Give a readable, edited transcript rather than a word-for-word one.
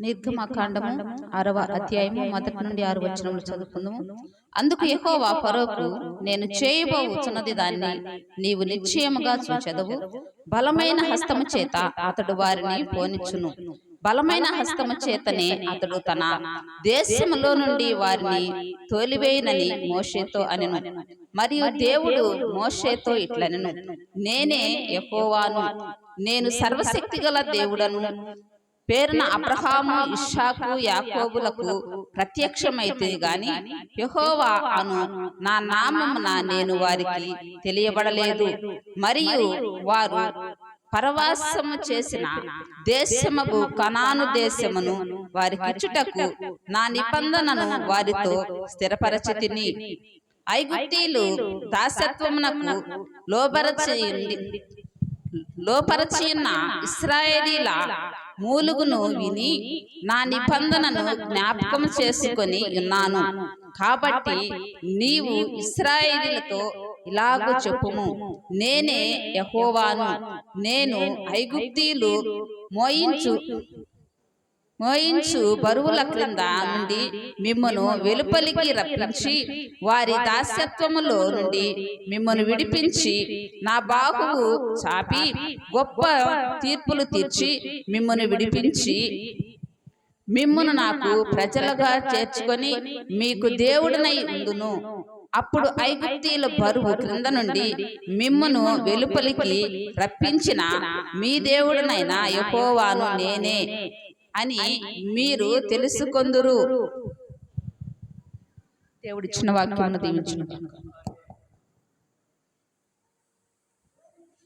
నిర్గమకాండము 6వ అధ్యాయము 1 నుండి 6 వచనములు చదువుకుందాము. అందుకు యెహోవా ఫరోకు, నేను చేయబోచున్నది దాన్ని నీవు నిశ్చయముగా చూచెదవు. బలమైన హస్తము చేత అతడు వారిని పోనిచ్చును. బలమైన హస్తము చేతనే అతడు తన దేశములో నుండి వారిని తోలివేయనని మోషేతో అనెను. మరియు దేవుడు మోషేతో ఇట్లనెను, నేనే యెహోవాను, నేను సర్వశక్తిగల దేవుడను. పేరున అబ్రహాము, ఇస్సాకు, యాకోబులకు ప్రత్యక్షమైతే గాని యెహోవా అను నా నామమున నేను వారికి తెలియబడలేదు. మరియు వారు పరవాసము చేసిన దేశముకు కనాను దేశమును వారికిచ్చుటకు నా నిబంధనను వారితో స్థిరపరచితిని. ఐగుప్తీయులు దాసత్వమునకు లోపరచియున్న ఇశ్రాయేలీల మూలుగును విని నా నిబంధనను జ్ఞాపకం చేసుకొని ఉన్నాను. కాబట్టి నీవు ఇశ్రాయేలీలతో ఇలాగూ చెప్పుము, నేనే యెహోవాను. నేను ఐగుప్తీయులు మోయించు బరువుల క్రింద నుండి మిమ్మను వెలుపలికి రప్పించి వారి దాస్యత్వములో నుండి మిమ్మను విడిపించి నా బాహువు చాపి గొప్ప తీర్పులు తీర్చి మిమ్మను విడిపించి మిమ్మును నాకు ప్రజలుగా చేర్చుకొని మీకు దేవుడినై ఉందును. అప్పుడు ఐగుప్తీయుల బరువు క్రింద నుండి మిమ్మును వెలుపలికి రప్పించిన మీ దేవుడినైన యెహోవాను నేనే అని మీరు తెలుసుకొందురు. దేవుడిచ్చిన వాక్యమును దీవించును.